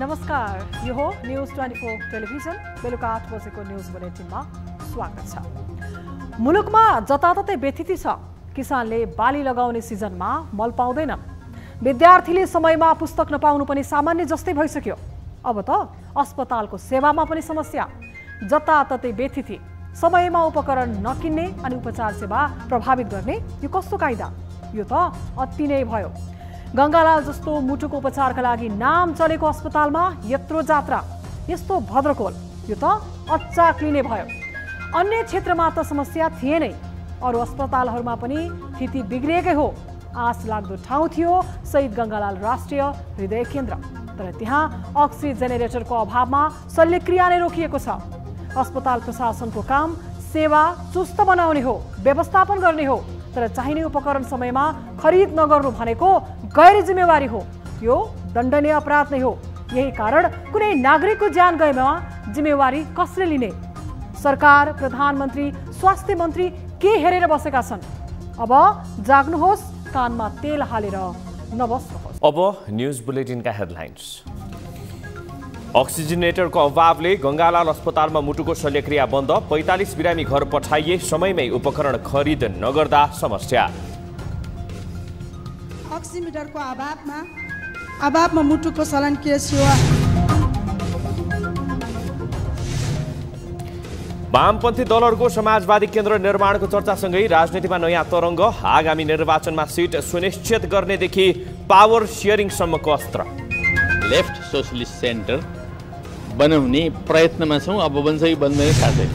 नमस्कार, यो हो न्यूज 24 टेलिभिजन बेलुका 8 बजेको न्यूज बुलेटिनमा स्वागत छ। मुलुकमा जताततै व्यथिति छ। किसानले बाली लगाउने सिजनमा मल पाउँदैनन्। विद्यार्थीले समयमा पुस्तक नपाउनु पनि सामान्य जस्तै भइसक्यो। अब त अस्पतालको सेवामा पनि समस्या। जताततै व्यथिति, समयमा उपकरण नकिन्ने अनि उपचार सेवा प्रभावित गर्ने यो कस्तो कायदा? यो त अति नै भयो। गंगालाल जस्तो मुटुको उपचारका लागि नाम चलेको अस्पतालमा यत्रो जात्रा, यस्तो भद्रकोल, यो त अच्चाक लिने भयो। अन्य क्षेत्रमा त समस्या थिए नै, अरू अस्पतालहरूमा पनि स्थिति बिग्रिएकै हो। आश लाग्दो ठाउँ थियो शहीद गंगालाल राष्ट्रिय हृदय केन्द्र, तर त्यहाँ अक्सिजन जेनेरेटरको अभावमा शल्यक्रिया नै रोकिएको छ। अस्पताल प्रशासनको काम सेवा चुस्त बनाउने हो, व्यवस्थापन गर्ने हो, तर चाहिने उपकरण समयमा खरिद नगर्नु भनेको गैर जिम्मेवारी हो। यो दण्डनीय अपराध नै हो। यही कारण कुनै नागरिकको ज्यान गएमा जिम्मेवारी कसले लिने? सरकार, प्रधानमन्त्री, स्वास्थ्य मन्त्री के हेरेर बसेका छन्? अब जाग्नुहोस्, कानमा तेल हालेर नबस्नुहोस्। अब न्यूज बुलेटिनका हेडलाइन्स। अक्सिजनेटरको अभावले गंगालाल अस्पतालमा मुटुको शल्यक्रिया बन्द, 45 बिरामी घर पठाइए, समयमै उपकरण खरिद नगर्दा समस्या। अक्सिमिटरको अभावमा मुटुको शल्यक्रिया सेवा। वामपन्थी दलहरूको समाजवादी केन्द्र निर्माणको चर्चासँगै राजनीतिमा नयाँ तरङ्ग। आगामी निर्वाचनमा सिट सुनिश्चित गर्नेदेखि पावर सेयरिङसम्मको अस्त्र। लेफ्ट सोशलिस्ट सेन्टर बनाउने प्रयत्नमा छौँ। अब बन्छ कि बन्दैन थाहा छैन।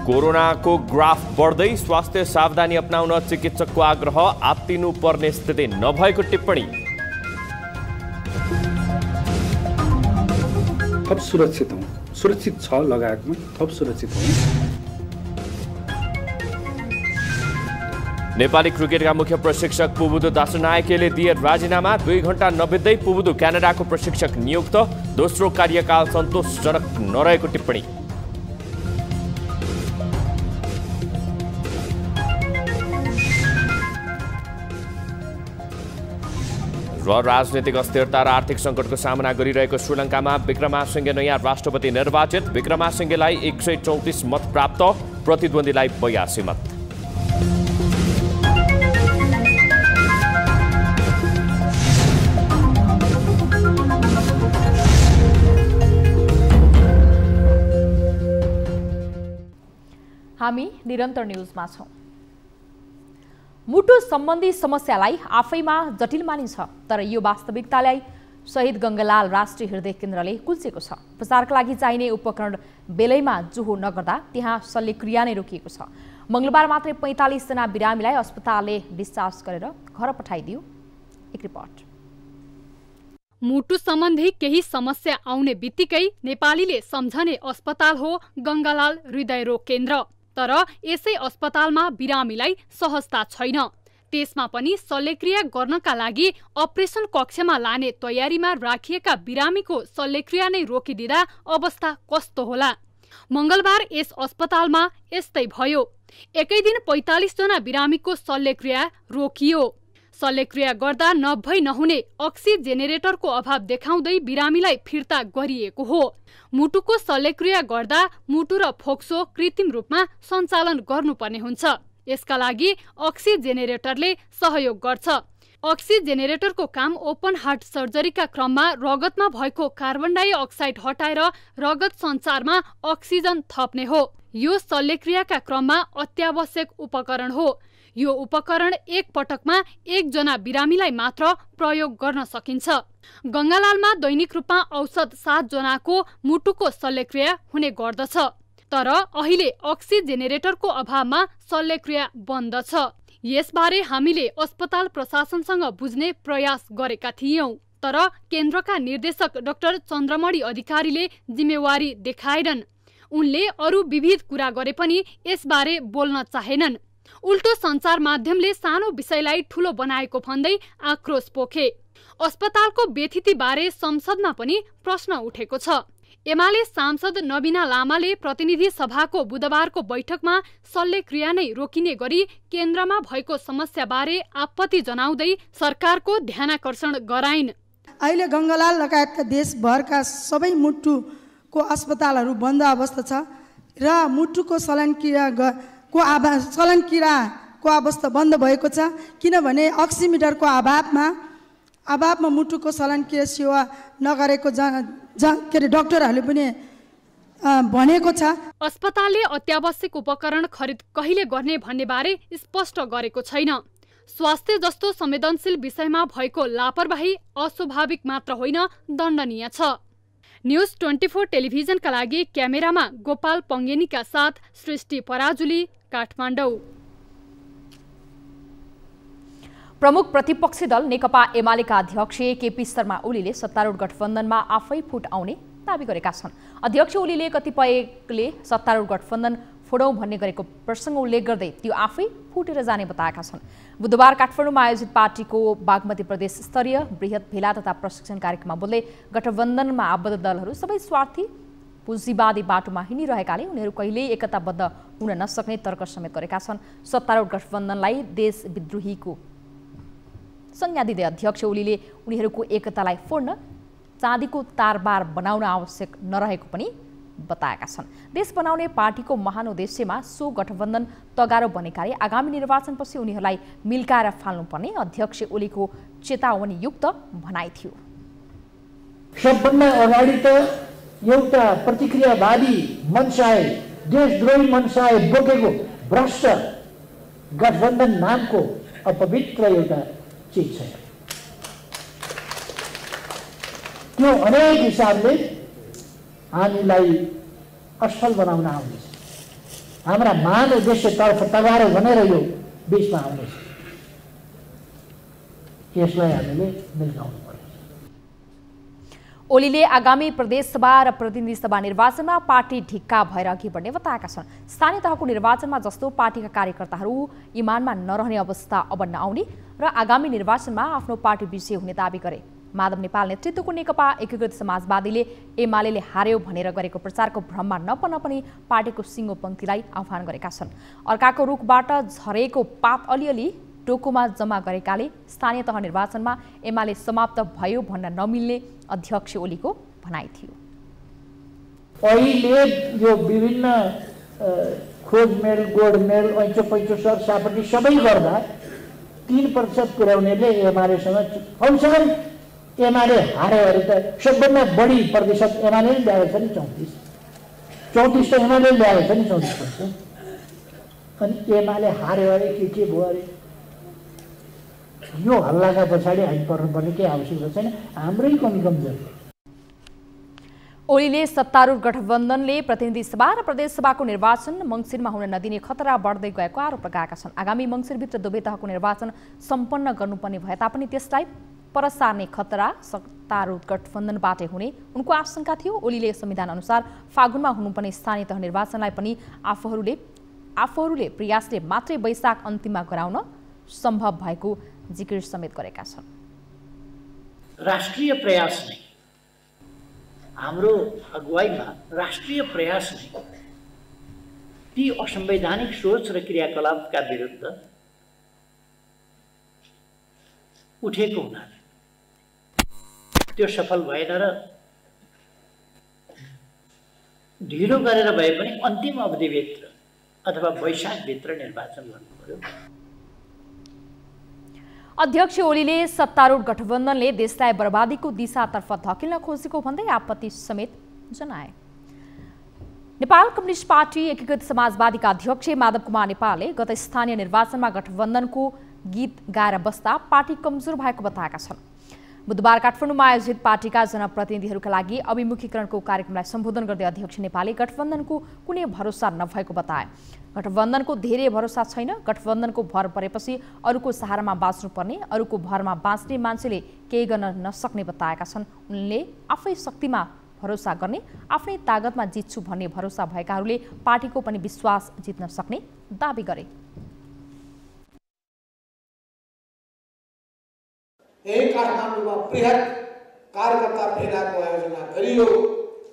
कोरोनाको ग्राफ बढ्दै, स्वास्थ्य सावधानी अपनाउन चिकित्सकको आग्रह। आत्तिनु पर्ने स्थिति नभएको टिप्पणी। थप सुरक्षित हौँ, सुरक्षित छ लगायतमा थप सुरक्षित हौँ। नेपाली क्रिकेटका मुख्य प्रशिक्षक पुबुदु दासनायकेले दिए राजीनामा। 2 घण्टा नबित्दै पुबुदु क्यानाडाको प्रशिक्षक नियुक्त। दोस्रो कार्यकाल सन्तोषजनक नरहेको टिप्पणी। र राजनीतिक अस्थिरता र आर्थिक सङ्कटको सामना गरिरहेको श्रीलङ्कामा विक्रमासिंघे नयाँ राष्ट्रपति निर्वाचित। विक्रमासिंघेलाई 134 मत प्राप्त, प्रतिद्वन्द्वीलाई 82 मत। हामी निरन्तर न्यूजमा छौं। मुटु सम्बन्धी समस्यालाई आफैमा जटिल मानिन्छ, तर यो वास्तविकतालाई शहीद गंगालाल राष्ट्रिय हृदय केन्द्रले कुल्चेको छ। उपचारका लागि चाहिने उपकरण बेलैमा जोहो नगर्दा त्यहाँ शल्यक्रिया नै रोकिएको छ। मंगलबार मात्रै 45 जना बिरामीलाई अस्पतालले डिस्चार्ज गरेर घर पठाइदियो। एक रिपोर्ट। मुटु सम्बन्धी केही समस्या आउने बित्तिकै नेपालीले सम्झने अस्पताल हो गंगालाल हृदय रोग केन्द्र। तर यसै अस्पतालमा बिरामीलाई सहजता छैन। त्यसमा पनि शल्यक्रिया गर्नका लागि अपरेसन कक्षमा लाने तयारीमा राखिएका बिरामीको शल्यक्रिया नै रोकिदिँदा अवस्था कस्तो होला? मंगलबार यस अस्पतालमा यस्तै भयो। एकै दिन 45 जना बिरामीको शल्यक्रिया रोकियो। शल्यक्रिया गर्दा नभई नहुने अक्सिजन जेनेरेटरको अभाव देखाउँदै बिरामीलाई फिर्ता गरिएको हो। मुटुको शल्यक्रिया गर्दा मुटु र फोक्सो कृत्रिम रूपमा सञ्चालन गर्नुपर्ने हुन्छ। यसका लागि अक्सिजन जेनेरेटरले सहयोग गर्छ। अक्सिजन जेनेरेटरको काम ओपन हार्ट सर्जरीका क्रममा रगतमा भएको कार्बन डाइअक्साइड हटाएर रगत सञ्चारमा अक्सिजन थप्ने हो। यो शल्यक्रियाका क्रममा अत्यावश्यक उपकरण हो। यो उपकरण एक पटकमा 1 जना बिरामीलाई मात्र प्रयोग गर्न सकिन्छ। गंगालालमा दैनिक रूपमा औसत 7 जनाको मुटुको शल्यक्रिया हुने गर्दछ। तर अहिले अक्सिजेनेरेटरको अभावमा शल्यक्रिया बन्द छ। यसबारे हामीले अस्पताल प्रशासनसँग बुझ्ने प्रयास गरेका थियौं, तर केन्द्रका निर्देशक डाक्टर चन्द्रमणि अधिकारीले जिम्मेवारी देखाएनन्। उनले अरू विविध कुरा गरे पनि यसबारे बोल्न चाहेनन्। उल्टो सञ्चार माध्यमले सानो विषयलाई ठूलो बनाएको भन्दै आक्रोश पोखे। अस्पतालको बेथितिबारे संसदमा पनि प्रश्न उठेको छ। एमाले सांसद नबिना लामाले प्रतिनिधि सभाको बुधबारको बैठकमा शल्यक्रिया नै रोकिने गरी केन्द्रमा भएको समस्याबारे आपत्ति जनाउँदै सरकारको ध्यानाकर्षण गराइन्। अहिले गङ्गालाल लगायतका देशभरका सबै मुटुको अस्पतालहरू बन्द अवस्था छ र मुटुको शल्यक्रियाको अवस्था बन्द भएको छ, किनभने अक्सिमिटरको अभावमा मुटुको शल्यक्रिया सेवा नगरेको डाक्टरहरूले पनि भनेको छ। अस्पतालले अत्यावश्यक उपकरण खरिद कहिले गर्ने भन्ने बारे स्पष्ट गरेको छैन। स्वास्थ्य जस्तो संवेदनशील विषयमा भएको लापरवाही अस्वाभाविक मात्र होइन, दण्डनीय छ। न्यूज 24 टेलिभिजनका लागि क्यामेरामा गोपाल पङ्गेनीका साथ सृष्टि पराजुली, काठमाडौँ। प्रमुख प्रतिपक्षी दल नेकपा एमालेका अध्यक्ष केपी शर्मा ओलीले सत्तारूढ गठबन्धनमा आफै फुट आउने दाबी गरेका छन्। अध्यक्ष ओलीले कतिपयले सत्तारूढ गठबन्धन फोडौं भन्ने गरेको प्रसङ्ग उल्लेख गर्दै त्यो आफै फुटेर जाने बताएका छन्। बुधबार काठमाडौँमा आयोजित पार्टीको बागमती प्रदेश स्तरीय बृहत भेला तथा प्रशिक्षण कार्यक्रममा बोल्दै गठबन्धनमा आबद्ध दलहरू सबै स्वार्थी पुँजीवादी बाटोमा हिँडिरहेकाले उनीहरू कहिल्यै एकताबद्ध हुन नसक्ने तर्क समेत गरेका छन्। सत्तारूढ गठबन्धनलाई देशविद्रोहीको संज्ञा दिँदै अध्यक्ष ओलीले उनीहरूको एकतालाई फोड्न चाँदीको तारबार बनाउन आवश्यक नरहेको पनि बताएका छन्। देश बनाउने पार्टीको महान उद्देश्यमा सो गठबन्धन तगारो बनेकाले आगामी निर्वाचनपछि उनीहरूलाई मिल्काएर फाल्नुपर्ने अध्यक्ष ओलीको चेतावनीयुक्त भनाइ थियो। सबभन्दा अगाडि त एउटा प्रतिक्रियावादी मनसाय, देशद्रोही मनसाय बोकेको भ्रष्ट गठबन्धन नामको अपवित्र एउटा चिज छ। त्यो अनेक हिसाबले हामीलाई असफल बनाउन आउनेछ। हाम्रा महान उद्देश्यतर्फ तगारो भनेर यो बीचमा आउनेछ। यसलाई हामीले मिल्काउनु पर्छ। ओलीले आगामी प्रदेशसभा र प्रतिनिधि सभा निर्वाचनमा पार्टी ढिक्का भएर अघि बढ्ने बताएका छन्। स्थानीय तहको निर्वाचनमा जस्तो पार्टीका कार्यकर्ताहरू इमानमा नरहने अवस्था अब नआउने र आगामी निर्वाचनमा आफ्नो पार्टी विजय हुने दावी गरे। माधव नेपाल नेतृत्वको नेकपा एकीकृत समाजवादीले एमालेले हार्यो भनेर गरेको प्रचारको भ्रममा नपर्न पनि पार्टीको सिङ्गो पंक्तिलाई आह्वान गरेका छन्। अर्काको रुखबाट झरेको पात अलिअलि टोकोमा जम्मा गरेकाले स्थानीय तह निर्वाचनमा एमाले समाप्त भयो भन्न नमिल्ने अध्यक्ष ओलीको भनाइ थियो। अहिले यो विभिन्न खोजमेल, गोडमेल, ऐचो पैचो सरसापट्टि सबै गर्दा 3% पुर्याउनेले एमालेसँग कमसेकम एमाले हार्यो अरे त सबभन्दा बढी प्रतिशत एमाले ल्याएछ नि 34 त एमाले ल्याएछ नि 34%। अनि एमाले हार्यो अरे के भयो अरे यो हल्लाका पछाडि हामी पर्नुपर्ने केही आवश्यकता छैन, हाम्रै कमी कमजोर। ओलीले सत्तारूढ गठबन्धनले प्रतिनिधि सभा र प्रदेश सभाको निर्वाचन मङ्सिरमा हुन नदिने खतरा बढ्दै गएको आरोप लगाएका छन्। आगामी मङ्सिरभित्र दुवै तहको निर्वाचन सम्पन्न गर्नुपर्ने भए तापनि त्यसलाई परसार्ने खतरा सत्तारूढ गठबन्धनबाटै हुने उनको आशंका थियो। ओलीले संविधान अनुसार फागुनमा हुनुपर्ने स्थानीय तह निर्वाचनलाई पनि आफूहरूले प्रयासले मात्रै वैशाख अन्तिममा गराउन सम्भव भएको जिकिर समेत गरेका छन्। राष्ट्रिय प्रयास नै हाम्रो अगुवाईमा राष्ट्रिय प्रयास नै ती असंवैधानिक सोच र क्रियाकलापका विरुद्ध उठेको हुनाले त्यो सफल भएन र ढिलो गरेर भए पनि अन्तिम अवधिभित्र अथवा वैशाखभित्र निर्वाचन गर्नु पर्यो। अध्यक्ष ओलीले सत्तारूढ गठबन्धनले देशलाई बर्बादीको दिशातर्फ धकेल्न खोजेको भन्दै आपत्ति समेत जनाए। नेपाल कम्युनिस्ट पार्टी एकीकृत समाजवादीका अध्यक्ष माधव कुमार नेपालले गत स्थानीय निर्वाचनमा गठबन्धनको गीत गाएर बस्दा पार्टी कमजोर भएको बताएका छन्। बुधबार काठमाडौँमा आयोजित पार्टीका जनप्रतिनिधिहरूका लागि अभिमुखीकरणको कार्यक्रमलाई सम्बोधन गर्दै अध्यक्ष नेपालले गठबन्धनको कुनै भरोसा नभएको बताए। गठबन्धनको धेरै भरोसा छैन, गठबन्धनको भर परेपछि अरूको सहारामा बाँच्नुपर्ने, अरूको भरमा बाँच्ने मान्छेले केही गर्न नसक्ने बताएका छन्। उनले आफै शक्तिमा भरोसा गर्ने, आफ्नै तागतमा जित्छु भन्ने भरोसा भएकाहरूले पार्टीको पनि विश्वास जित्न सक्ने दाबी गरे। यही काठमाडौँमा बृहत कार्यकर्ता भेलाको आयोजना गरियो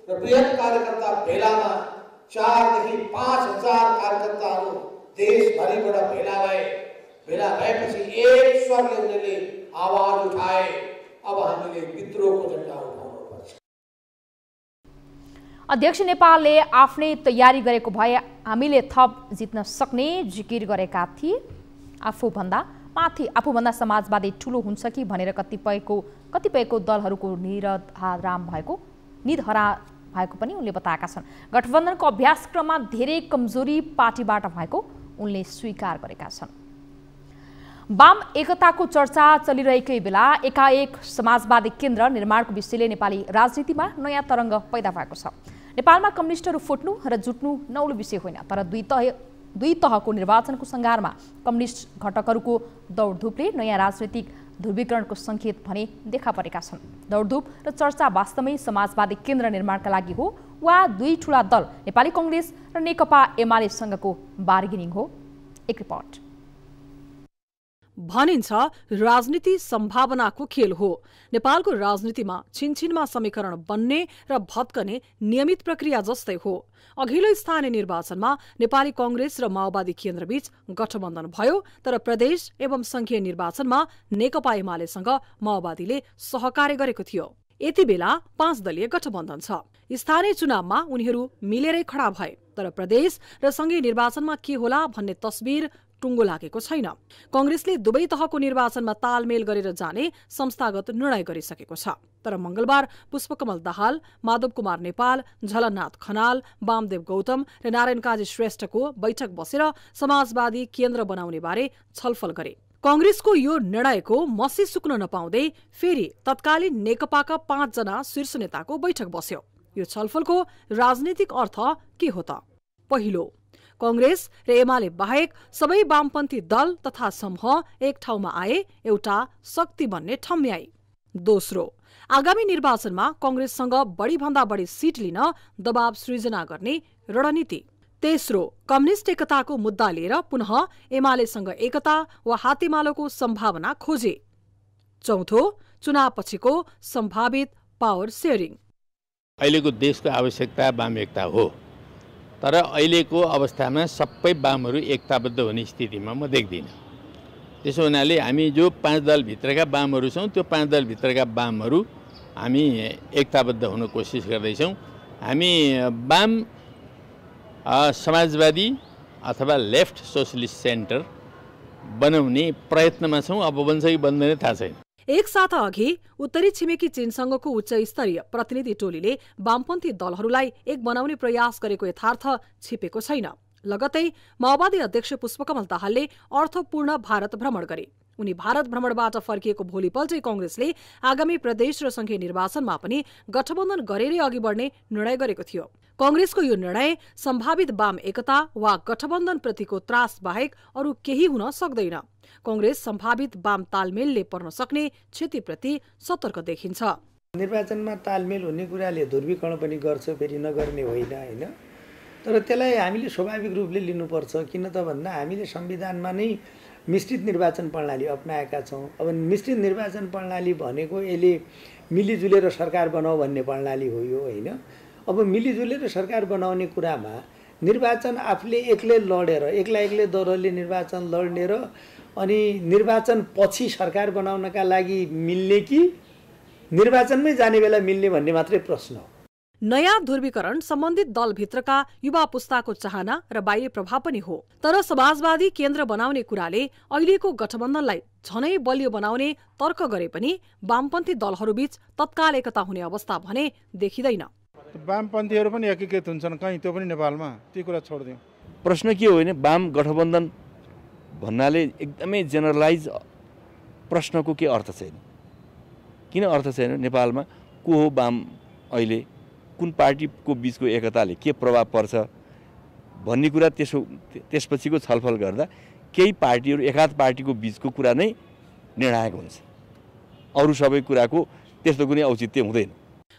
र बृहत कार्यकर्ता भेलामा 4 देखि 5,000 कार्यकर्ताहरू देशभरिबाट भेला भए। भेला भएपछि एक स्वरले उनीहरूले आवाज उठाए, अब हामीले विद्रोहको झण्डा उठाउनुपर्छ। अध्यक्ष नेपालले आफ्नै तयारी गरेको भए हामीले थप जित्न सक्ने जिकिर गरेका थिए। आफूभन्दा समाजवादी ठुलो हुन्छ कि भनेर कतिपयको दलहरूको निधहरा भएको पनि उनले बताएका छन्। गठबन्धनको अभ्यासक्रममा धेरै कमजोरी पार्टीबाट भएको उनले स्वीकार गरेका छन्। वाम एकताको चर्चा चलिरहेकै बेला एकाएक समाजवादी केन्द्र निर्माणको विषयले नेपाली राजनीतिमा नयाँ तरङ्ग पैदा भएको छ। नेपालमा कम्युनिस्टहरू फुट्नु र जुट्नु नौलो विषय होइन, तर दुई तहको निर्वाचनको सङ्घारमा कम्युनिस्ट घटकहरूको दौडधुपले नयाँ राजनैतिक ध्रुवीकरणको सङ्केत भने देखा परेका छन्। दौडधुप र चर्चा वास्तवमै समाजवादी केन्द्र निर्माणका लागि हो वा दुई ठूला दल नेपाली कङ्ग्रेस र नेकपा एमाले सँगको बार्गेनिङ हो? एक रिपोर्ट। भनिन्छ राजनीति सम्भावनाको खेल हो। नेपालको राजनीतिमा छिनछिनमा समीकरण बन्ने र भत्कने नियमित प्रक्रिया जस्तै हो। अघिल्लो स्थानीय निर्वाचनमा नेपाली कङ्ग्रेस र माओवादी केन्द्रबीच गठबन्धन भयो, तर प्रदेश एवं संघीय निर्वाचनमा नेकपा एमालेसँग माओवादीले सहकार्य गरेको थियो। यति बेला 5 दलीय गठबन्धन छ। स्थानीय चुनावमा उनीहरू मिलेरै खडा भए, तर प्रदेश र संघीय निर्वाचनमा के होला भन्ने तस्बिर टुङ्गो लागेको छैन। कङ्ग्रेसले दुवै तहको निर्वाचनमा तालमेल गरेर जाने संस्थागत निर्णय गरिसकेको छ, तर मंगलबार पुष्पकमल दाहाल, माधव कुमार नेपाल, झलनाथ खनाल, वामदेव गौतम र नारायण काजी श्रेष्ठको बैठक बसेर समाजवादी केन्द्र बनाउने बारे छलफल गरे। कङ्ग्रेसको यो निर्णयको मसी सुक्न नपाउँदै फेरि तत्कालीन नेकपाका 5 जना शीर्ष नेताको बैठक बस्यो। यो छलफलको राजनीतिक अर्थ के हो त? पहिलो, कङ्ग्रेस र एमाले बाहेक सबै वामपन्थी दल तथा समूह एक ठाउँमा आए, एउटा शक्ति बन्ने ठम्म्याई। दोस्रो, आगामी निर्वाचनमा कङ्ग्रेससँग बढीभन्दा बढी सीट लिन दबाव सृजना गर्ने रणनीति। तेस्रो, कम्युनिस्ट एकताको मुद्दा लिएर पुनः एमालेसँग एकता वा हातेमालोको सम्भावना खोजे। चौथो, चुनावपछिको सम्भावित पावर सेयरिङ। अहिलेको देशको आवश्यकता वाम एकता हो, तर अहिलेको अवस्थामा सबै वामहरू एकताबद्ध हुने स्थितिमा म देख्दिनँ। त्यसो हुनाले हामी जो 5 दलभित्रका वामहरू छौँ, त्यो 5 दलभित्रका वामहरू हामी एकताबद्ध हुन कोसिस गर्दैछौँ। हामी वाम समाजवादी अथवा लेफ्ट सोशलिस्ट सेन्टर बनाउने प्रयत्नमा छौँ। अब बन्छ कि बन्दैन थाहा छैन। एक साता अघि उत्तरी छिमेकी चीनसँगको उच्च स्तरीय प्रतिनिधि टोलीले वामपन्थी दलहरूलाई एक बनाउने प्रयास गरेको यथार्थ छिपेको छैन। लगतै माओवादी अध्यक्ष पुष्पकमल दाहालले अर्थपूर्ण भारत भ्रमण गरे। उनी भारत भ्रमणबाट फर्किएको भोलिपल्टै कङ्ग्रेसले आगामी प्रदेश र संघीय निर्वाचनमा पनि गठबन्धन गरेरै अघि बढ्ने निर्णय गरेको थियो। कङ्ग्रेसको यो निर्णय सम्भावित वाम एकता वा गठबन्धन प्रतिको त्रास बाहेक अरू केही हुन सक्दैन। कङ्ग्रेस सम्भावित वाम तालमेलले पर्न सक्ने क्षतिप्रति सतर्क देखिन्छ। निर्वाचनमा तालमेल हुने कुराले ध्रुवीकरण पनि गर्छ, फेरि नगर्ने होइन। तर त्यसलाई हामीले स्वाभाविक रूपले लिनुपर्छ। किन त भन्दा हामीले संविधानमा नै मिश्रित निर्वाचन प्रणाली अपनाएका छौँ। अब मिश्रित निर्वाचन प्रणाली भनेको यसले मिलिजुलेर सरकार बनाऊ भन्ने प्रणाली हो यो, होइन। अब मिलिजुलेर सरकार बनाउने कुरामा निर्वाचन आफूले एक्लै लडेर एक्लै दलले निर्वाचन लड्ने र अनि निर्वाचन पछि सरकार बनाउनका लागि मिल्ने कि निर्वाचनमै जाने बेला मिल्ने भन्ने मात्रै प्रश्न हो। नयाँ ध्रुवीकरण सम्बन्धित दलभित्रका युवा पुस्ताको चाहना र बाह्य प्रभाव पनि हो। तर समाजवादी केन्द्र बनाउने कुराले अहिलेको गठबन्धनलाई झनै बलियो बनाउने तर्क गरे पनि वामपन्थी दलहरूबीच तत्काल एकता हुने अवस्था भने देखिँदैन। वामपन्थीहरू पनि एकीकृत हुन्छन् कहीँ, त्यो पनि नेपालमा, ती कुरा छोडिदिउँ। प्रश्न के हो भने वाम गठबन्धन भन्नाले एकदमै जेनरलाइज प्रश्नको के अर्थ छैन। किन अर्थ छैन? नेपालमा को हो वाम, अहिले कुन पार्टीको बिचको एकताले के प्रभाव पर्छ भन्ने कुरा त्यसपछिको छलफल गर्दा केही पार्टीहरू एकाध पार्टीको बिचको कुरा नै निर्णायक हुन्छ, अरू सबै कुराको त्यस्तो कुनै औचित्य हुँदैन।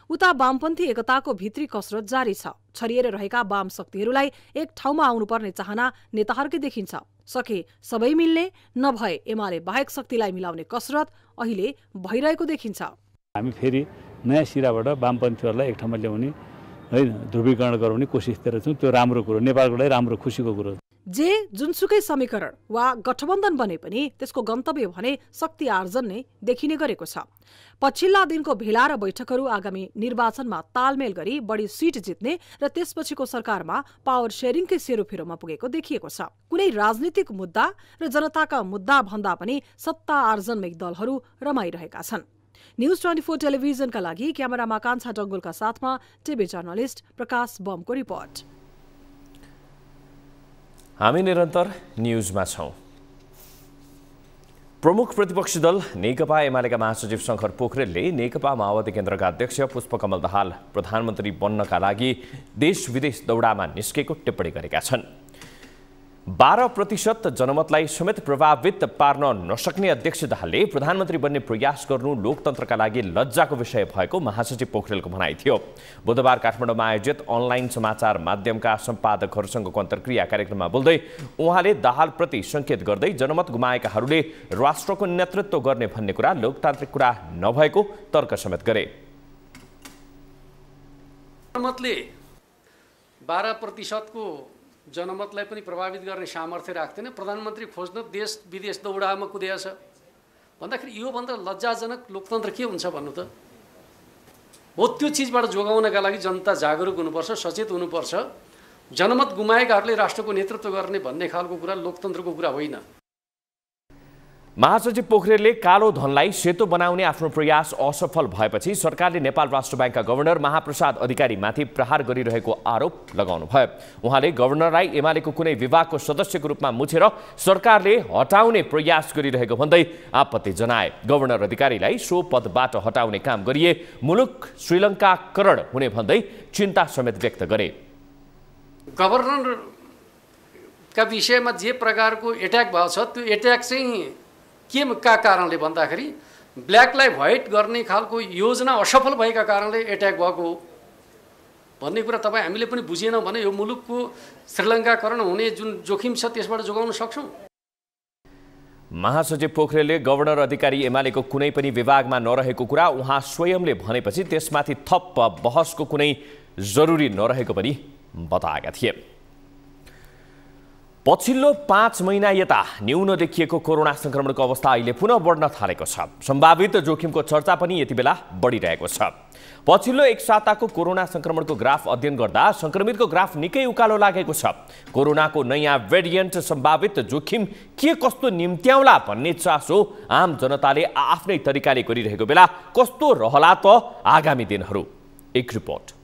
उता वामपन्थी एकताको भित्री कसरत जारी छ। छरिएर रहेका वाम शक्तिहरूलाई एक ठाउँमा आउनुपर्ने चाहना नेताहरूकै देखिन्छ। सके सबै मिल्ने, नभए एमाले बाहेक शक्तिलाई मिलाउने कसरत अहिले भइरहेको देखिन्छ। हामी फेरि नयाँ सिराबाट वामपन्थीहरूलाई एक ठाउँमा ल्याउने हैन, ध्रुवीकरण गराउने कोसिसतिर छौँ। त्यो राम्रो कुरो, नेपालको लागि राम्रो खुसीको कुरो। जे जुनसुकै समीकरण वा गठबन्धन बने पनि त्यसको गन्तव्य भने शक्ति आर्जन नै देखिने गरेको छ। पछिल्ला दिनको भेला र बैठकहरू आगामी निर्वाचनमा तालमेल गरी बढी सिट जित्ने र त्यसपछिको सरकारमा पावर शेयरिङकै सेरोफेरोमा पुगेको देखिएको छ। कुनै राजनीतिक मुद्दा र जनताका मुद्दा भन्दा पनि सत्ता आर्जनमै दलहरू रमाइरहेका छन्। न्यूज 24 टेलिभिजनका लागि क्यामेरामा कान्छा डङ्गुलका साथमा टिभी जर्नलिस्ट प्रकाश बमको रिपोर्ट। हामी निरन्तर न्यूजमा छौं। प्रमुख प्रतिपक्षी दल नेकपा एमालेका महासचिव शंकर पोखरेलले नेकपा माओवादी केन्द्रका अध्यक्ष पुष्पकमल दाहाल प्रधानमन्त्री बन्नका लागि देश विदेश दौडामा निस्केको टिप्पणी गरेका छन्। 12% जनमतलाई समेत प्रभावित पार्न नसक्ने अध्यक्ष दाहालले प्रधानमन्त्री बन्ने प्रयास गर्नु लोकतन्त्रका लागि लज्जाको विषय भएको महासचिव पोखरेलको भनाइ थियो। बुधबार काठमाडौँमा आयोजित अनलाइन समाचार माध्यमका सम्पादकहरूसँगको अन्तर्क्रिया कार्यक्रममा बोल्दै उहाँले दाहालप्रति संकेत गर्दै जनमत गुमाएकाहरूले राष्ट्रको नेतृत्व गर्ने भन्ने कुरा लोकतान्त्रिक कुरा नभएको तर्क समेत गरे। जनमतले 12% को जनमतलाई पनि प्रभावित गर्ने सामर्थ्य राख्दैन। प्रधानमन्त्री खोज्न देश विदेश दौडामा कुदेको छ भन्दाखेरि यो भन्दा लज्जाजनक लोकतन्त्र के हुन्छ भन्नु त? हो, त्यो चिजबाट जोगाउनका लागि जनता जागरुक हुनुपर्छ, सचेत हुनुपर्छ। जनमत गुमाएकाहरूले राष्ट्रको नेतृत्व गर्ने भन्ने खालको कुरा लोकतन्त्रको कुरा होइन। महासचिव पोखरेलले कालो धनलाई सेतो बनाउने आफ्नो प्रयास असफल भएपछि सरकारले नेपाल राष्ट्र बैंकका गभर्नर महाप्रसाद अधिकारीमाथि प्रहार गरिरहेको आरोप लगाउनुभयो। उहाँले गभर्नरलाई एमालेको कुनै विभागको सदस्यको रूपमा मुछेर सरकारले हटाउने प्रयास गरिरहेको भन्दै आपत्ति जनाए। गभर्नर अधिकारीलाई सो पदबाट हटाउने काम गरिए मुलुक श्रीलङ्काकरण हुने भन्दै चिन्ता समेत व्यक्त गरे। गभर्नरका विषयमा जे प्रकारको एट्याक भएको छ त्यो एट्याक चाहिँ के कारणले भन्दाखेरि ब्ल्याकलाई व्हाइट गर्ने खालको योजना असफल भएका कारणले एट्याक भएको हो भन्ने कुरा तपाईँ हामीले पनि बुझेनौँ भने यो मुलुकको श्रीलङ्काकरण हुने जुन जोखिम छ त्यसबाट जोगाउन सक्छौँ। महासचिव पोखरेलले गभर्नर अधिकारी एमालेको कुनै पनि विभागमा नरहेको कुरा उहाँ स्वयंले भनेपछि त्यसमाथि थप बहसको कुनै जरुरी नरहेको पनि बताएका थिए। पछिल्लो 5 महिना यता न्यून देखिएको कोरोना संक्रमणको अवस्था अहिले पुनः बढ्न थालेको छ। सम्भावित जोखिमको चर्चा पनि यति बेला बढिरहेको छ। पछिल्लो एक साताको कोरोना संक्रमणको ग्राफ अध्ययन गर्दा संक्रमितको ग्राफ निकै उकालो लागेको छ। कोरोनाको नयाँ भेरिएन्ट सम्भावित जोखिम के कस्तो निम्त्याउला भन्ने चासो आम जनताले आफ्नै तरिकाले गरिरहेको बेला कस्तो रहला त आगामी दिनहरू। एक रिपोर्ट।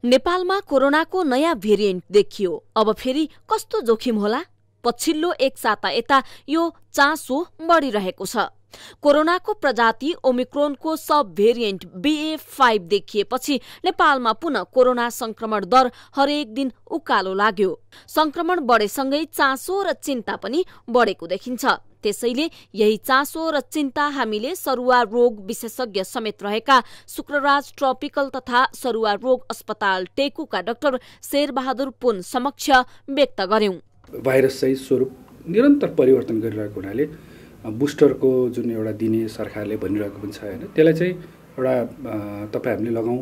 नेपालमा कोरोनाको नयाँ भेरिएन्ट देखियो। अब फेरि कस्तो जोखिम होला? पछिल्लो एक साता यता यो चासो बढिरहेको छ। कोरोनाको प्रजाति ओमिक्रोनको सब भेरिएन्ट BA.5 देखिएपछि नेपालमा पुनः कोरोना संक्रमण दर हरेक दिन उकालो लाग्यो। संक्रमण बढेसँगै चासो र चिन्ता पनि बढेको देखिन्छ। त्यसैले यही चासो र चिन्ता हामीले सरुवा रोग विशेषज्ञ समेत रहेका शुक्रराज ट्रपिकल तथा सरुवा रोग अस्पताल टेकुका डाक्टर शेरबहादुर पुन समक्ष व्यक्त गर्यौं। भाइरस चाहिँ स्वरूप निरन्तर परिवर्तन गरिरहेको हुनाले बुस्टरको जुन एउटा दिने सरकारले भनिरहेको पनि छ हैन, त्यसलाई चाहिँ एउटा तपाईँ हामीले लगाउँ,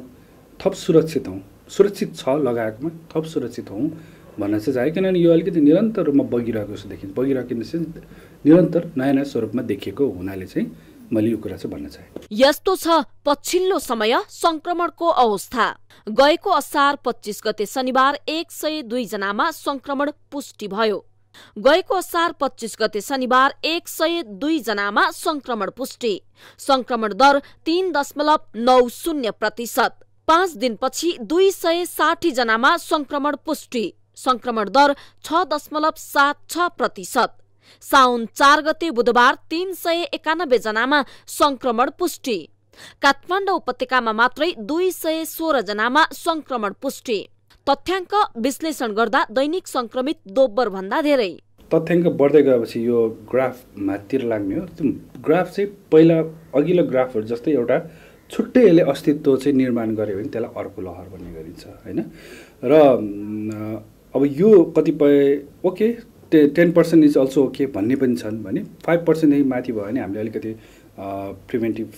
थप सुरक्षित हौँ, सुरक्षित छ लगाएकोमा थप सुरक्षित हौँ भन्न चाहिँ चाहे। किनभने यो अलिकति निरन्तर रूपमा बगिरहेको जस्तो देखिन्छ। बगिरहेको निरन्तर नयाँ नयाँ स्वरूपमा देखिएको हुनाले चाहिँ मैले यो कुरा चाहिँ भन्न चाहे। यस्तो छ पछिल्लो समय संक्रमणको अवस्था। गएको असार 25 गते शनिबार 102 जनामा संक्रमण पुष्टि भयो। गएको असार 25 गते शनिबार 102 जनामा संक्रमण पुष्टि। संक्रमण दर 3.90%। 5 दिनपछि 260 जनामा संक्रमण पुष्टि। संक्रमण दर 6.76%। साउन 4 गते बुधबार 391 जनामा संक्रमण पुष्टि। काठमाडौँ उपत्यकामा मात्रै 216 जनामा संक्रमण पुष्टि। तथ्याङ्क विश्लेषण गर्दा दैनिक संक्रमित दोब्बर भन्दा धेरै। तथ्याङ्क बढ्दै गएपछि यो ग्राफ माथितिर लाग्ने हो। त्यो ग्राफ चाहिँ पहिला अघिल्लो ग्राफहरू जस्तै एउटा छुट्टै यसले अस्तित्व चाहिँ निर्माण गर्यो भने त्यसलाई अर्को लहर भन्ने गरिन्छ हैन। र अब यो कतिपय ओके 10% इज अल्सो ओके भन्ने पनि छन् भने 5% देखि माथि भयो भने हामीले अलिकति प्रिभेन्टिभ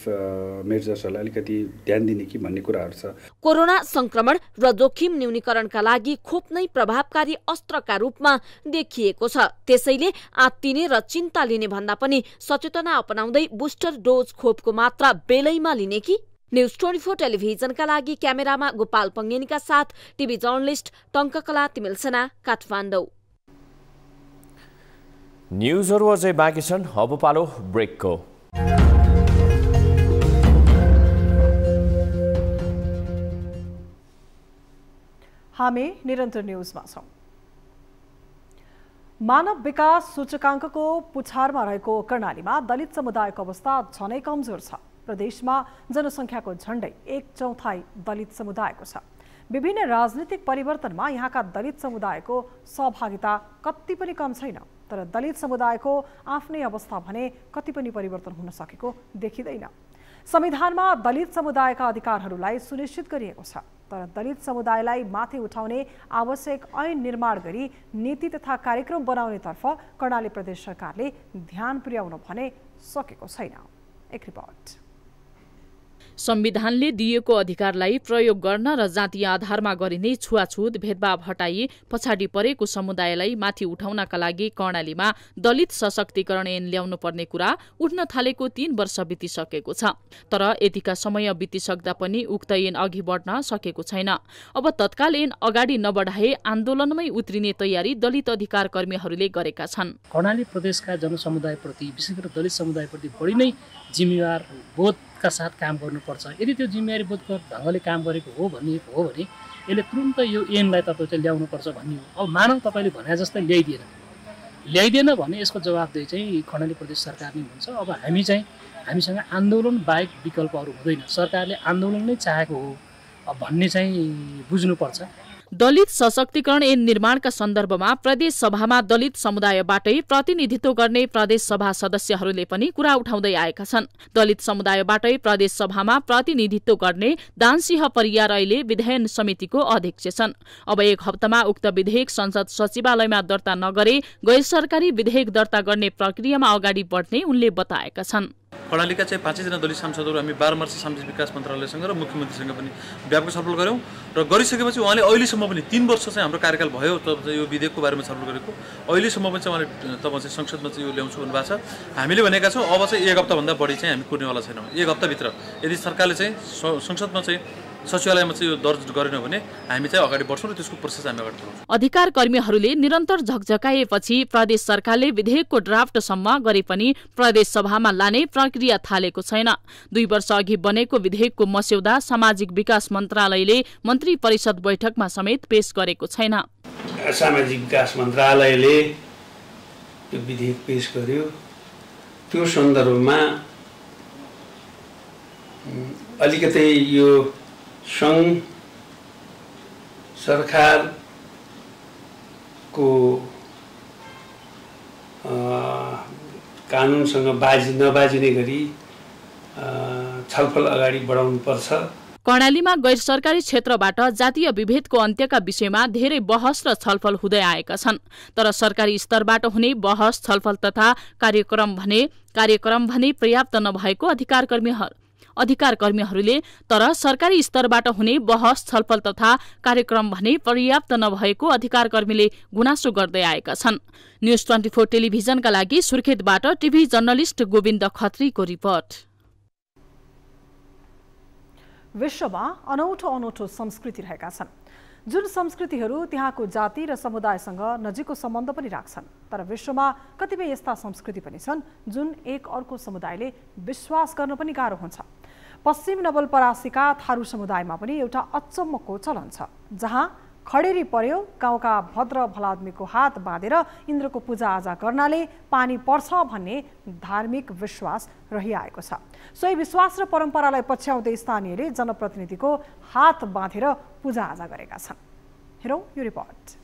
मेजर्सहरूलाई अलिकति ध्यान दिने कि भन्ने कुराहरू छ। कोरोना संक्रमण र जोखिम न्यूनीकरणका लागि खोप नै प्रभावकारी अस्त्रका रूपमा देखिएको छ। त्यसैले आत्तिने र चिन्ता लिने भन्दा पनि सचेतना अपनाउँदै बुस्टर डोज खोपको मात्रा बेलैमा लिने कि? न्यूज 24 टेलिभिजनका लागि क्यामेरामा गोपाल पङ्गेनीका साथ टिभी जर्नलिस्ट टङ्ककला तिमिलसेना, काठमाडौँ। न्युजहरू अझै बाँकी छन्, अब पालो ब्रेकको। हामी निरन्तर न्यूजमा छौं। मानव विकास सूचकाङ्कको पुछारमा रहेको कर्णालीमा दलित समुदायको अवस्था झनै कमजोर छ। प्रदेशमा जनसङ्ख्याको झण्डै 1/4 दलित समुदायको छ। विभिन्न राजनीतिक परिवर्तनमा यहाँका दलित समुदायको सहभागिता कति पनि कम छैन। तर दलित समुदायको आफ्नै अवस्था भने कति पनि परिवर्तन हुन सकेको देखिँदैन। संविधानमा दलित समुदायका अधिकारहरूलाई सुनिश्चित गरिएको छ, तर दलित समुदायलाई माथि उठाउने आवश्यक ऐन निर्माण गरी नीति तथा कार्यक्रम बनाउनेतर्फ कर्णाली प्रदेश सरकारले ध्यान पुर्याउन भने सकेको छैन। एक रिपोर्ट। संविधानले दिएको अधिकारलाई प्रयोग गर्न र जातीय आधारमा गरिने छुवाछुत भेदभाव हटाई पछाडि परेको समुदायलाई माथि उठाउनका लागि कर्णालीमा दलित सशक्तिकरण ऐन ल्याउनु पर्ने कुरा उठ्न थालेको 3 वर्ष बितिसकेको छ। तर यतिका समय बितिसक्दा पनि उक्त ऐन अघि बढ्न सकेको छैन। अब तत्काल ऐन अगाडि नबढाए आन्दोलनमै उत्रिने तयारी दलित अधिकार कर्मीहरूले गरेका छन्। कर्णाली प्रदेशका जनसमुदायप्रति, विशेष गरी दलित समुदायप्रति बढी नै जिम्मेवार बोधका साथ काम गर्नुपर्छ। यदि त्यो जिम्मेवारी बोधको ढङ्गले काम गरेको हो भने यसले तुरुन्त यो ऐनलाई तपाईँ चाहिँ ल्याउनुपर्छ भन्ने हो। अब मानव तपाईँले भने जस्तै ल्याइदिएन भने यसको जवाबदेही चाहिँ कर्णाली प्रदेश सरकार नै हुन्छ। अब हामीसँग आन्दोलन बाहेक विकल्पहरू हुँदैन। सरकारले आन्दोलन नै चाहेको हो भन्ने चाहिँ बुझ्नुपर्छ। दलित सशक्तिकरण ऐन निर्माणका सन्दर्भमा प्रदेश सभामा दलित समुदायबाटै प्रतिनिधित्व गर्ने प्रदेश सभा सदस्यहरूले पनि कुरा उठाउँदै आएका छन्। दलित समुदायबाटै प्रदेश सभामा प्रतिनिधित्व गर्ने दानसिंह परियार अहिले विधायन समितिको अध्यक्ष छन्। अब 1 हप्तामा उक्त विधेयक संसद सचिवालयमा दर्ता नगरे गैर सरकारी विधेयक दर्ता गर्ने प्रक्रियामा अगाडि बढ्ने उनले बताएका छन्। कर्णालीका चाहिँ 5 जना दलित सांसदहरू हामी 12 मार्च सामाजिक विकास मन्त्रालयसँग र मुख्यमन्त्रीसँग पनि व्यापक छलफल गऱ्यौँ र गरिसकेपछि उहाँले अहिलेसम्म पनि 3 वर्ष चाहिँ हाम्रो कार्यकाल भयो तब यो विधेयकको बारेमा छलफल गरेको। अहिलेसम्म पनि चाहिँ उहाँले तब चाहिँ संसदमा चाहिँ यो ल्याउँछु भन्नुभएको छ। हामीले भनेका छौँ अब चाहिँ 1 हप्ताभन्दा बढी चाहिँ हामी कुर्नेवाला छैनौँ। 1 हप्ताभित्र यदि सरकारले चाहिँ संसदमा चाहिँ सचिवालयमा चाहिँ यो दर्ज गरेन भने हामी चाहिँ अगाडि बढ्छौँ र त्यसको प्रोसेस हामी अगाडि बढाउँछौँ। अधिकार कर्मीहरूले निरन्तर झकझकाएपछि प्रदेश सरकारले विधेयकको ड्राफ्टसम्म गरे पनि प्रदेश सभामा लाने प्रक्रिया थालेको छैन। 2 वर्ष अघि बनेको विधेयकको मस्यौदा सामाजिक विकास मन्त्रालयले मन्त्री परिषद बैठकमा समेत पेश गरेको छैन। सामाजिक विकास मन्त्रालयले त्यो विधेयक पेश गर्यो। त्यो सन्दर्भमा अलिकतै यो सङ्घ सरकारको कानुनसँग नबाजिने गरी छलफल अगाडि बढाउनुपर्छ। कर्णालीमा गैर सरकारी क्षेत्रबाट जातीय विभेदको अन्त्यका विषयमा धेरै बहस र छलफल हुँदै आएका छन्। तर सरकारी स्तरबाट हुने बहस छलफल तथा कार्यक्रम भने पर्याप्त नभएको अधिकार कर्मीहरूले तर सरकारी स्तरबाट हुने बहस छलफल तथा कार्यक्रम भने पर्याप्त नभएको अधिकार कर्मीले गुनासो गर्दै आएका छन्। न्यूज 24 टेलिभिजनका लागि सुर्खेतबाट टिभी जर्नलिस्ट गोविन्द खत्रीको रिपोर्ट। विश्वमा अनौठो संस्कृति रहेका छन्, जुन संस्कृतिहरू त्यहाँको जाति र समुदायसँग नजिकको सम्बन्ध पनि राख्छन्। तर विश्वमा कतिपय यस्ता संस्कृति पनि छन् जुन एक अर्को समुदायले विश्वास गर्न पनि गाह्रो हुन्छ। पश्चिम नवलपरासीका थारू समुदायमा पनि एउटा अचम्मको चलन छ, जहाँ खडेरी पर्यो, गाउँका भद्र भलाद्मीको हात बाँधेर इन्द्रको पूजाआजा गर्नाले पानी पर्छ भन्ने धार्मिक विश्वास रहिआएको छ। सोही विश्वास र परम्परालाई पछ्याउँदै स्थानीयले जनप्रतिनिधिको हात बाँधेर पूजाआजा गरेका छन्। हेरौँ यो रिपोर्ट।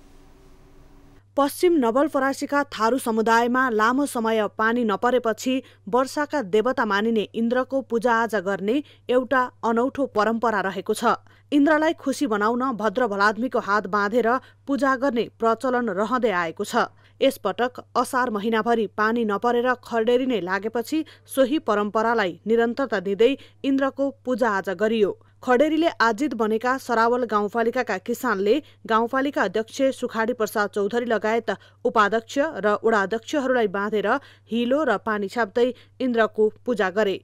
पश्चिम नवलपरासीका थारू समुदायमा लामो समय पानी नपरेपछि वर्षाका देवता मानिने इन्द्रको पूजाआजा गर्ने एउटा अनौठो परम्परा रहेको छ। इन्द्रलाई खुसी बनाउन भद्र भलाद्मीको हात बाँधेर पूजा गर्ने प्रचलन रहँदै आएको छ। यसपटक असार महिनाभरि पानी नपरेर खडेरी नै लागेपछि सोही परम्परालाई निरन्तरता दिँदै इन्द्रको पूजाआजा गरियो। खडेरीले आजित बनेका सरावल गाउँपालिकाका किसानले गाउँपालिका अध्यक्ष सुखाडी प्रसाद चौधरी लगायत उपाध्यक्ष र वडाध्यक्षहरूलाई बाँधेर हिलो र पानी छाप्दै इन्द्रको पूजा गरे।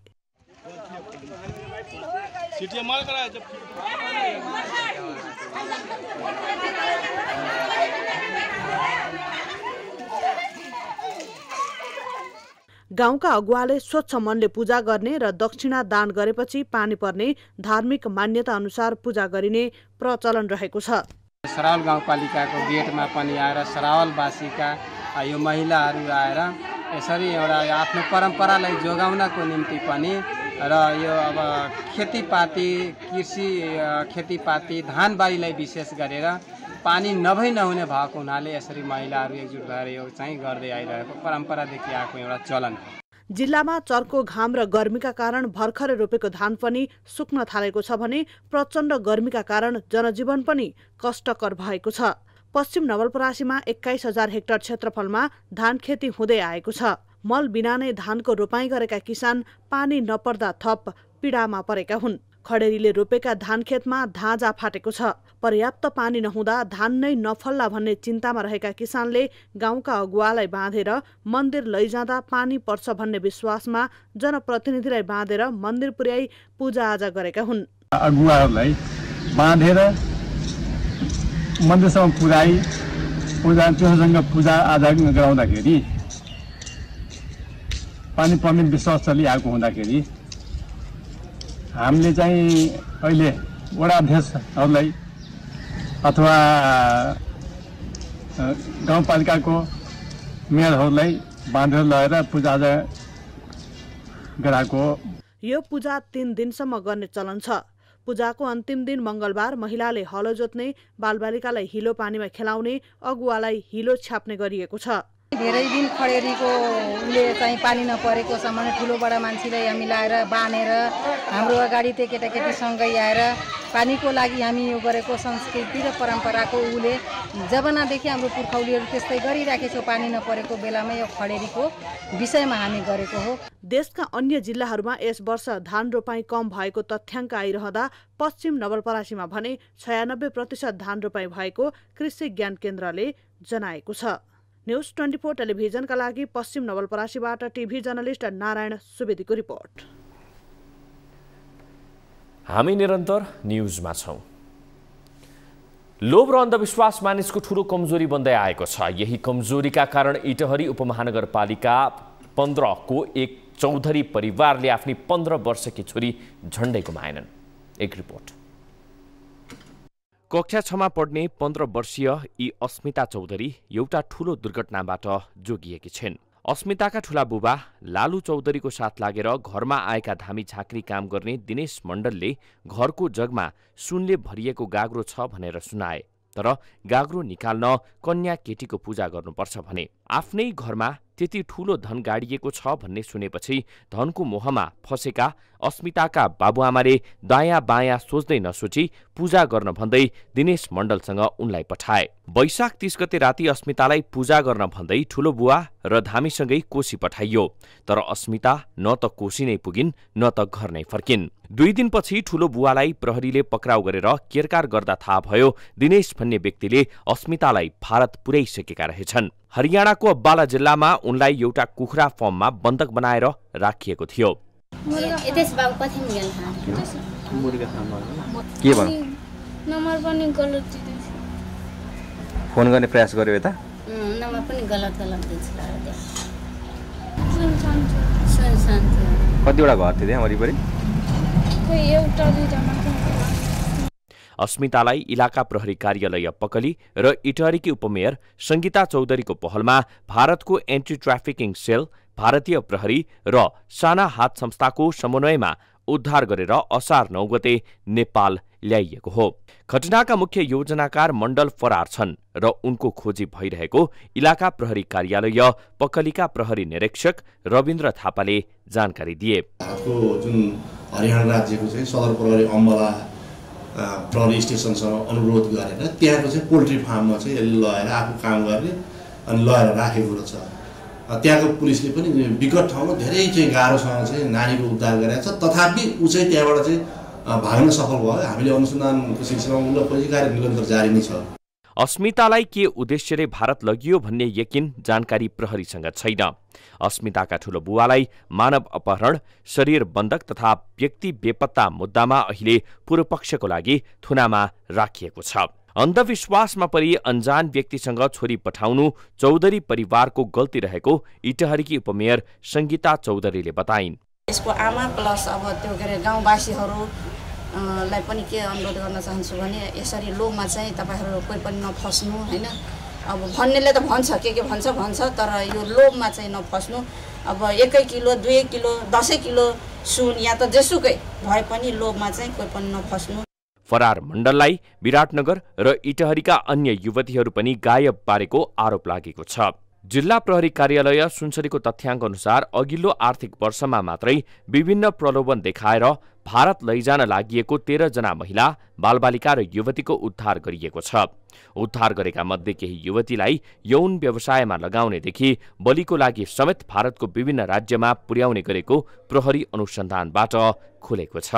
गाउँका अगुवाले स्वच्छ मनले पूजा गर्ने र दक्षिणा दान गरेपछि पानी पर्ने धार्मिक मान्यता अनुसार पूजा गरिने प्रचलन रहेको छ। सरावल गाउँपालिकाको गेटमा पनि आएर सरावलवासीका यो महिलाहरू आएर यसरी एउटा आफ्नो परम्परालाई जोगाउनको निम्ति पनि र यो अब खेतीपाती कृषि खेतीपाती धानबारीलाई विशेष गरेर पानी नहुने भएको हुनाले यसरी महिलाहरू एकजुट भएर यो चाहिँ गर्दै आइरहेको परम्परादेखि आएको एउटा चलन हो। जिल्लामा चर्को घाम र गर्मीका कारण भर्खरै रोपेको धान पनि सुक्न थालेको छ भने प्रचण्ड गर्मीका कारण जनजीवन पनि कष्टकर भएको छ। पश्चिम नवलपरासीमा 21,000 हेक्टर क्षेत्रफलमा धान खेती हुँदै आएको छ। मल बिना नै धानको रोपाई गरेका किसान पानी नपर्दा थप पीडामा परेका हुन्। खडेरीले रोपेका धान खेतमा धाजा फाटेको छ। पर्याप्त पानी नहुँदा धान नै नफल्ला भन्ने चिन्तामा रहेका किसानले गाउँका अगुवालाई बाँधेर मन्दिर लैजाँदा पानी पर्छ भन्ने विश्वासमा जनप्रतिनिधिलाई बाँधेर मन्दिर पुर्याई पूजाआजा गरेका हुन्। अगुवाहरूलाई बाँधेर मन्दिरसम्म पुर्याई त्योसँग पूजाआजा गराउँदाखेरि पानी पर्ने विश्वास चलिआएको हुँदाखेरि हामीले चाहिँ अहिले वडा अध्यक्षहरूलाई अथवा गाउँपालिकाको मेयरहरूलाई बाँधेर लगेर पूजाआजा गराएको। यो पूजा 3 दिनसम्म गर्ने चलन छ। पूजाको अन्तिम दिन मंगलबार महिलाले हलो जोत्ने, बालबालिकालाई हिलो पानीमा खेलाउने, अगुवालाई हिलो छाप्ने गरिएको छ। धेरै दिन खडेरीको उले चाहिँ पानी नपरेको सम्म ठुलो बडा मान्छेलाई हामी लाएर बानेर हाम्रो अगाडि त्यो केटाकेटीसँगै आएर पानीको लागि हामी यो गरेको संस्कृति र परम्पराको उले जमानादेखि हाम्रो पुर्खौलीहरू त्यस्तै गरिराखेको छ। पानी नपरेको बेलामा यो खडेरीको विषयमा हामी गरेको हो। देशका अन्य जिल्लाहरूमा यस वर्ष धान रोपाई कम भएको तथ्याङ्क आइरहँदा पश्चिम नवलपरासीमा भने 96% धान रोपाई भएको कृषि ज्ञान केन्द्रले जनाएको छ। न्यूज 24 टेलिभिजनका लागि पश्चिम नवलपरासीबाट टिभी जर्नलिस्ट नारायण सुवेदीको रिपोर्ट। हामी निरन्तर न्यूजमा छौं। लोभ र अन्धविश्वास मानिसको ठूलो कमजोरी बन्दै आएको छ। यही कमजोरीका कारण इटहरी उपमहानगरपालिका 15 को एक चौधरी परिवारले आफ्नी 15 वर्षकी छोरी झण्डै गुमाएनन्। एक रिपोर्ट। कक्षा 6 मा पढ्ने 15 वर्षीय यी अस्मिता चौधरी एउटा ठूलो दुर्घटनाबाट जोगिएकी छिन्। अस्मिताका ठूला बुबा लालु चौधरीको साथ लागेर घरमा आएका धामी झाँक्री काम गर्ने दिनेश मण्डलले घरको जगमा सुनले भरिएको गाग्रो छ भनेर सुनाए। तर गाग्रो निकाल्न कन्या केटीको पूजा गर्नुपर्छ भने आफ्नै घरमा त्यति ठूलो धन गाडिएको छ भन्ने सुनेपछि धनको मोहमा फसेका अस्मिताका बाबुआमाले दायाँ बायाँ सोच्दै नसोची पूजा गर्न भन्दै दिनेश मण्डलसँग उनलाई पठाए। वैशाख 30 गते राति अस्मितालाई पूजा गर्न भन्दै ठूलो बुवा र धामीसँगै कोशी पठाइयो। तर अस्मिता न त कोशी नै पुगिन् न त घर नै फर्किन्। 2 दिनपछि ठूलो बुवालाई प्रहरीले पक्राउ गरेर केरकार गर्दा थाहा भयो दिनेश भन्ने व्यक्तिले अस्मितालाई भारत पुर्याइसकेका रहेछन्। हरियाणाको अब्बाला जिल्लामा उनलाई एउटा कुखुरा फर्ममा बन्धक बनाएर राखिएको थियो। के भन्नु? नम्बर पनि गलत दिदैछ। फोन गर्ने प्रयास गर्यो यता? नम्बर पनि गलत दिन्छ। सुनसान थियो। कतिवटा घर थियो त्यहाँ वरिपरि? कोही एउटा दुईटा मात्र। अस्मितालाई इलाका प्रहरी कार्यालय पकली र इटहरीकी उपमेयर संगीता चौधरीको पहलमा भारतको एन्टी ट्राफिकिङ सेल, भारतीय प्रहरी र साना हात संस्थाको समन्वयमा उद्धार गरेर असार 9 गते नेपाल ल्याइएको हो। घटनाका मुख्य योजनाकार मण्डल फरार छन् र उनको खोजी भइरहेको इलाका प्रहरी कार्यालय पकलीका प्रहरी निरीक्षक रविन्द्र थापाले जानकारी दिए। जुन हरियाणा राज्यको चाहिँ सदर प्रहरी अम्बला प्रहरी स्टेसनसँग अनुरोध गरेर त्यहाँको चाहिँ पोल्ट्री फार्ममा चाहिँ यसले लगेर आफू काम गर्ने अनि लगेर राखेको रहेछ। त्यहाँको पुलिसले पनि विकट ठाउँमा धेरै चाहिँ गाह्रोसँग चाहिँ नानीको उद्धार गरेको छ। तथापि ऊ चाहिँ त्यहाँबाट चाहिँ भाग्न सफल भयो। हामीले अनुसन्धानको सिलसिलामा उनलाई खोजी कार्य निरन्तर जारी नै छ। अस्मितालाई के उद्देश्यले भारत लगियो भन्ने यकिन जानकारी प्रहरीसँग छैन। अस्मिताका ठूलो बुवालाई मानव अपहरण, शरीर बन्धक तथा व्यक्ति बेपत्ता मुद्दामा अहिले पूर्वपक्षको लागि थुनामा राखिएको छ। अन्धविश्वासमा परि अन्जान व्यक्तिसँग छोरी पठाउनु चौधरी परिवारको गल्ती रहेको इटहरीकी उपमेयर संगीता चौधरीले बताइन्। यसको आमा प्लस अब त्यो के अरे गाउँवासीहरू लाई पनि के अनुरोध गर्न चाहन्छु भने यसरी लोभमा चाहिँ तपाईहरु कोही पनि नफस्नु हैन। अब भन्नेले त भन्छ के भन्छ तर यो लोभमा चाहिँ नफस्नु। अब 1 किलो 2 किलो 10 किलो सुन या त जेसुकै भए पनि लोभमा चाहिँ कोही पनि नफस्नु। फरार मण्डललाई विराटनगर र इटहरीका अन्य युवतीहरू पनि गायब पारेको आरोप लागेको छ। जिल्ला प्रहरी कार्यालय सुनसरीको तथ्याङ्क अनुसार अघिल्लो आर्थिक वर्षमा मात्रै विभिन्न प्रलोभन देखाएर भारत लैजान लागिएको 13 जना महिला, बालबालिका र युवतीको उद्धार गरिएको छ। उद्धार गरेका मध्ये केही युवतीलाई यौन व्यवसायमा लगाउनेदेखि बलिको लागि समेत भारतको विभिन्न राज्यमा पुर्याउने गरेको प्रहरी अनुसन्धानबाट खुलेको छ।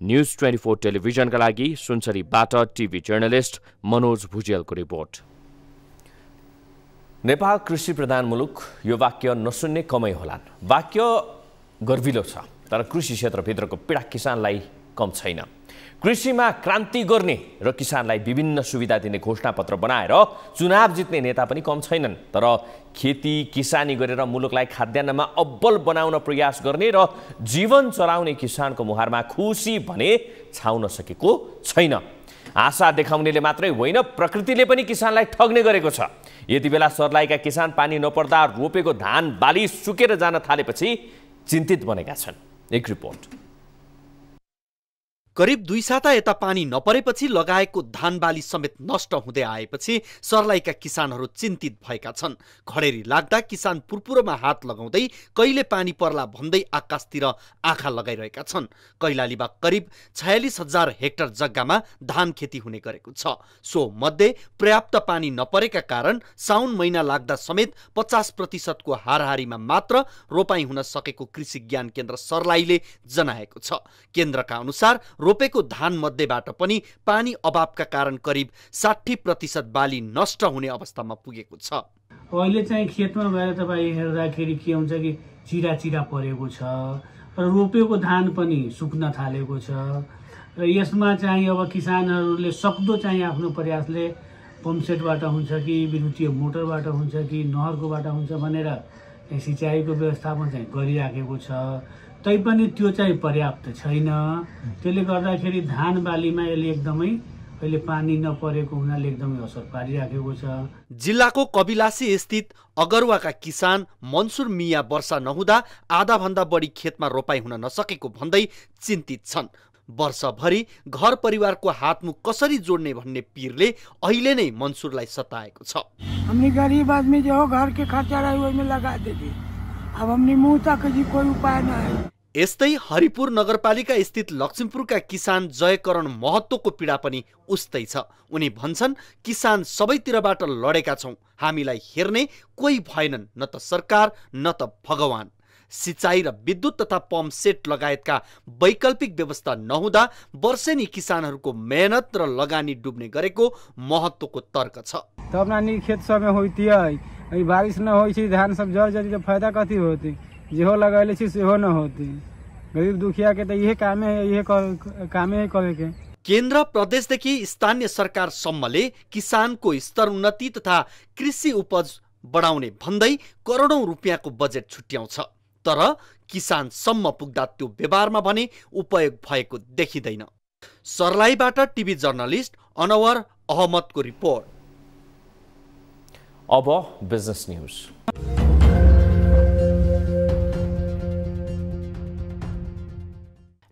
न्यूज 24 टेलिभिजनका लागि सुनसरीबाट टिभी जर्नलिस्ट मनोज भुजेलको रिपोर्ट। नेपाल कृषि प्रधान मुलुक, यो वाक्य नसुन्ने कमै होलान्। वाक्य गर्विलो छ, तर कृषि क्षेत्रभित्रको पीडा किसानलाई कम छैन। कृषिमा क्रान्ति गर्ने र किसानलाई विभिन्न सुविधा दिने घोषणापत्र बनाएर चुनाव जित्ने नेता पनि कम छैनन्। तर खेती किसानी गरेर मुलुकलाई खाद्यान्नमा अब्बल बनाउन प्रयास गर्ने र जीवन चलाउने किसानको मुहारमा खुसी भने छाउन सकेको छैन। आशा देखाउनेले मात्रै होइन, प्रकृतिले पनि किसानलाई ठग्ने गरेको छ। यति बेला सर्लाहीका किसान पानी नपर्दा रोपेको धान बाली सुकेर जान थालेपछि चिन्तित बनेका छन्। एक रिपोर्ट। करिब 2 साता यता पानी नपरेपछि लगाएको धान बाली समेत नष्ट हुँदै आएपछि सर्लाहीका किसानहरू चिन्तित भएका छन्। खडेरी लाग्दा किसान पुरपुरोमा हात लगाउँदै कहिले पानी पर्ला भन्दै आकाशतिर आँखा लगाइरहेका छन्। कैलालीमा करिब 46,000 हेक्टर जग्गामा धान खेती हुने गरेको छ। सो मध्ये पर्याप्त पानी नपरेका कारण साउन महिना लाग्दा समेत 50% को हाराहारीमा मात्र रोपाई हुन सकेको कृषि ज्ञान केन्द्र सर्लाहीले जनाएको छ। केन्द्रका अनुसार रोपेको धान मध्येबाट पनि पानी अभावका कारण करिब 60% बाली नष्ट हुने अवस्थामा पुगेको छ। अहिले चाहिँ खेतमा गएर तपाईँ हेर्दाखेरि के हुन्छ कि चिरा परेको छ र रोपेको धान पनि सुक्न थालेको छ र यसमा चाहिँ अब किसानहरूले सक्दो चाहिँ आफ्नो प्रयासले पम्पसेटबाट हुन्छ कि विद्युतीय मोटरबाट हुन्छ कि नहरकोबाट हुन्छ भनेर सिँचाइको व्यवस्थापन चाहिँ गरिराखेको छ। तैपनि त्यो चाहिँ पर्याप्त छैन। त्यसले गर्दाखेरि धान बालीमा यसले एकदमै अहिले पानी नपरेको हुनाले एकदमै असर पारिराखेको छ। जिल्लाको कबिलासी स्थित अगरवाका किसान मन्सुर मिया वर्षा नहुँदा आधा भन्दा बढी खेतमा रोपाई हुन नसकेको भन्दै चिन्तित छन्। वर्षभरि घर परिवारको हातमुख कसरी जोड्ने भन्ने पीरले अहिले नै मन्सुरलाई सताएको छ। हमने गरीब आदमी जो घर के खर्चा रहे उसमें लगा देते, अब हमने मुंह तक कोई उपाय न है। यस्तै हरिपुर नगरपालिका स्थित लक्ष्मीपुरका किसान जयकरण महत्वको पीडा पनि उस्तै छ। उनी भन्छन्, किसान सबैतिरबाट लडेका छौं, हामीलाई हेर्ने कोही भएनन्, न त सरकार न त भगवान। सिंचाई र विद्युत तथा पम्प सेट लगायतका वैकल्पिक व्यवस्था नहुँदा वर्षेनी किसानहरूको मेहनत र लगानी डुब्ने गरेको महत्वको तर्क छ। त अपना नी खेत सब में होती है, बारिश न होई छी, धान सब जड़ जड़ी, तो फायदा कथी होती? जेहो लगैले छी सेहो न होती। गरीब दुखिया के त यही कामे है, यही कामे करे के। केन्द्र प्रदेशदेखि स्थानीय सरकारसम्मले किसानको स्तर उन्नति तथा कृषि उपज बढाउने भन्दै करोडौं रुपियाँको बजेट छुट्याउँछ, तर किसानसम्म पुग्दा त्यो व्यवहारमा भने उपयोग भएको देखिँदैन। सर्लाहीबाट टिभी जर्नलिस्ट अनवर अहमदको रिपोर्ट। अब बिजनेस न्यूज।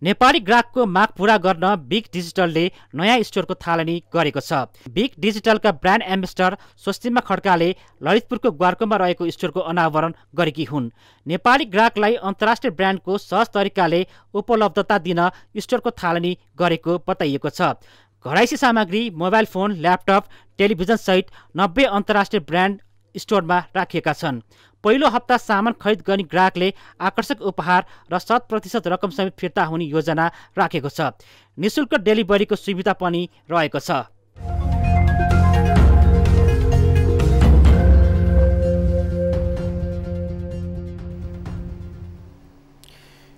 नेपाली ग्राहकको माग पूरा गर्न बिग डिजिटलले नयाँ स्टोरको थालनी गरेको छ। बिग डिजिटलका ब्रान्ड एम्बेसडर स्वस्तिमा खड्काले ललितपुरको ग्वारकोमा रहेको स्टोरको अनावरण गरेकी हुन्। नेपाली ग्राहकलाई अन्तर्राष्ट्रिय ब्रान्डको सहज तरिकाले उपलब्धता दिन स्टोरको थालनी गरेको बताइएको छ। घराइसी सामग्री, मोबाइल फोन, ल्यापटप, टेलिभिजन सहित 90 अन्तर्राष्ट्रिय ब्रान्ड स्टोरमा राखिएका छन्। पहिलो हप्ता सामान खरिद गर्ने ग्राहकले आकर्षक उपहार र 100% रकम समेत फिर्ता हुने योजना राखेको छ। निशुल्क डेलिभरीको सुविधा पनि रहेको छ।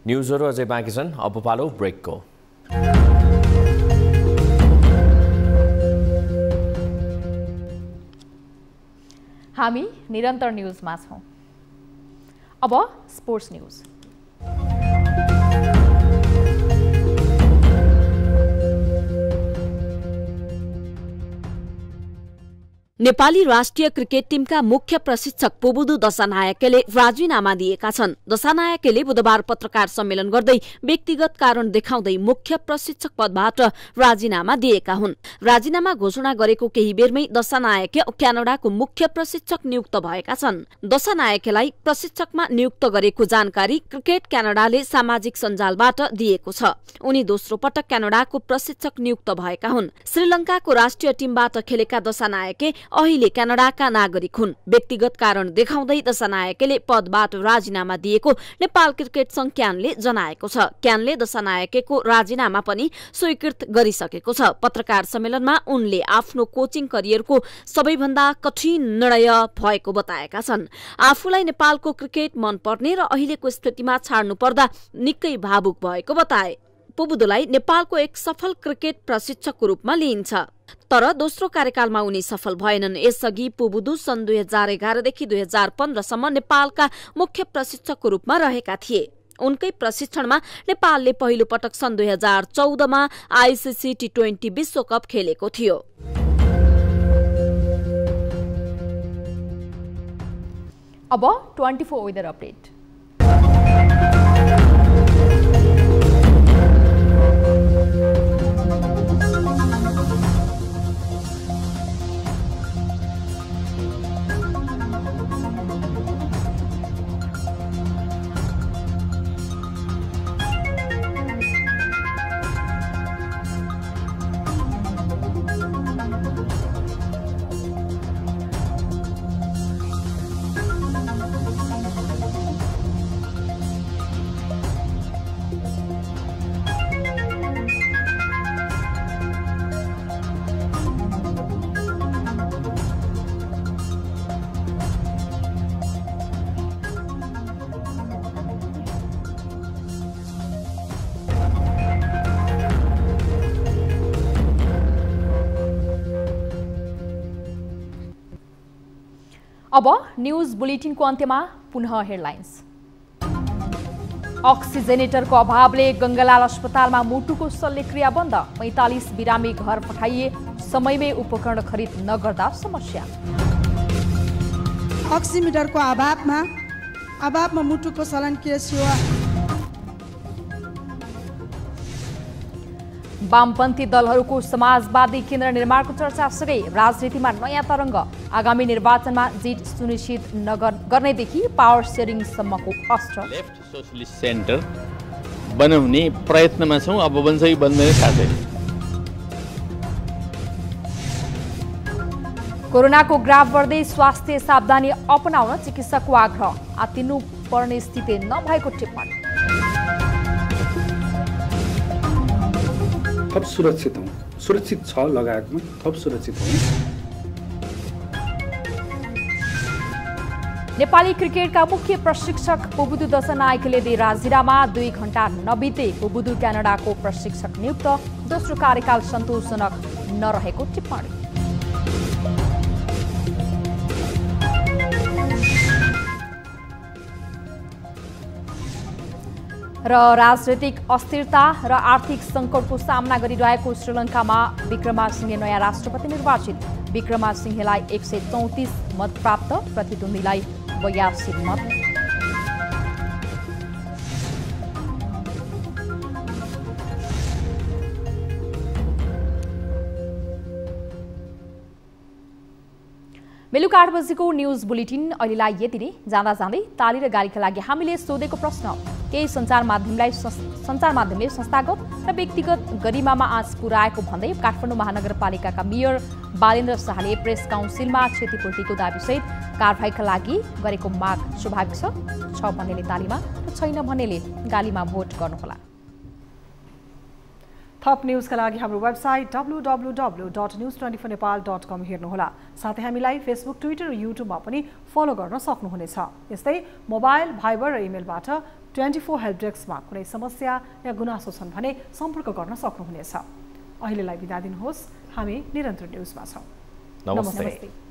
न्युजहरू अझै बाँकी छन्, अब पालो ब्रेकको। हामी निरन्तर न्युजमा छौं। अब स्पोर्ट्स न्युज। नेपाली राष्ट्रिय क्रिकेट टिमका मुख्य प्रशिक्षक पोबुदु दशानायकेले राजीनामा दिएका छन्। दशानायकेले बुधबार पत्रकार सम्मेलन गर्दै व्यक्तिगत कारण देखाउँदै मुख्य प्रशिक्षक पदबाट राजीनामा दिएका हुन्। राजीनामा घोषणा गरेको केही बेरमै दशानायके क्यानाडाको मुख्य प्रशिक्षक नियुक्त भएका छन्। दशानायकेलाई प्रशिक्षकमा नियुक्त गरेको जानकारी क्रिकेट क्यानाडाले सामाजिक सञ्जालबाट दिएको छ। उनी दोस्रो पटक क्यानाडाको प्रशिक्षक नियुक्त भएका हुन्। श्रीलङ्काको राष्ट्रिय टिमबाट खेलेका दशानायके अहिले क्यानाडाका नागरिक हुन्। व्यक्तिगत कारण देखाउँदै दशानायकेले पदबाट राजीनामा दिएको नेपाल क्रिकेट संघ क्यानले जनाएको छ। क्यानले दशानायकेको राजीनामा पनि स्वीकृत गरिसकेको छ। पत्रकार सम्मेलनमा उनले आफ्नो कोचिङ करियरको सबैभन्दा कठिन निर्णय भएको बताएका छन्। आफूलाई नेपालको क्रिकेट मनपर्ने र अहिलेको स्थितिमा छाड्नु पर्दा निकै भावुक भएको बताए। पोबुदुलाई नेपालको एक सफल क्रिकेट प्रशिक्षकको रूपमा लिइन्छ, तर दोस्रो कार्यकालमा उनी सफल भएनन्। यसअघि पोबुदु सन् 2011 देखि 2015 सम्म नेपालका मुख्य प्रशिक्षकको रूपमा रहेका थिए। उनकै प्रशिक्षणमा नेपालले पहिलो पटक सन् 2014 मा आईसीसी T20 विश्वकप खेलेको थियो। अब 24 वेदर अपडेट। अब न्यूज बुलेटिनको अन्त्यमा पुनः हेडलाइन्स। अक्सिजेनेटरको अभावले गंगालाल अस्पतालमा मुटुको शल्यक्रिया बन्द। 45 बिरामी घर पठाइए, समयमै उपकरण खरिद नगर्दा समस्या। अक्सिमिटरको अभावमा मुटुको शल्यक्रिया सेवा। वामपन्थी दलहरूको समाजवादी केन्द्र निर्माणको चर्चा सँगै राजनीतिमा नयाँ तरङ्ग। आगामी निर्वाचनमा जित सुनिश्चित गर्नेदेखि पावर सेयरिङसम्मको अस्त्र। लेफ्ट सोशलिस्ट सेन्टर बनाउने प्रयत्नमा छौँ, अब बन्छ कि बन्दैन थाहा छैन। कोरोनाको ग्राफ बढ्दै स्वास्थ्य सावधानी अपनाउन चिकित्सकको आग्रह। आत्तिनु पर्ने स्थिति नभएको टिप्पणी। थप सुरक्षित हौँ, सुरक्षित छ लगायतमा थप सुरक्षित हौँ। नेपाली क्रिकेटका मुख्य प्रशिक्षक पोबुदु दशानायकेले दिए राजीनामा। 2 घण्टा नबिते पोबुदु क्यानाडाको प्रशिक्षक नियुक्त। दोस्रो कार्यकाल सन्तोषजनक नरहेको टिप्पणी। र राजनैतिक अस्थिरता र आर्थिक सङ्कटको सामना गरिरहेको श्रीलङ्कामा विक्रमासिंहे नयाँ राष्ट्रपति निर्वाचित। विक्रमासिंहेलाई 134 मत प्राप्त, प्रतिद्वन्द्वीलाई 82 मत। बेलुका 8 बजेको न्युज बुलेटिन अहिलेलाई यति नै। जाँदा जाँदै ताली र गालीका लागि हामीले सोधेको प्रश्न, केही सञ्चार माध्यमले संस्थागत र व्यक्तिगत गरिमामा आँच पुर्याएको भन्दै काठमाडौँ महानगरपालिकाका मेयर बालेन्द्र शाहले प्रेस काउन्सिलमा क्षतिपूर्तिको दाबीसहित कारबाहीका लागि गरेको माग स्वाभाविक छ भन्नेले तालीमा र छैन भन्नेले गालीमा भोट गर्नुहोला। थप न्युजका लागि हाम्रो वेबसाइट www.news24nepal.com हेर्नुहोला। साथै हामीलाई फेसबुक, ट्विटर र युट्युबमा पनि फलो गर्न सक्नुहुनेछ। यस्तै मोबाइल, भाइबर र इमेलबाट 24 हेल्प डेस्कमा कुनै समस्या या गुनासो छन् भने सम्पर्क गर्न सक्नुहुनेछ। अहिलेलाई बिदा दिनुहोस्। हामी निरन्तर न्युजमा छौँ। नमस्ते।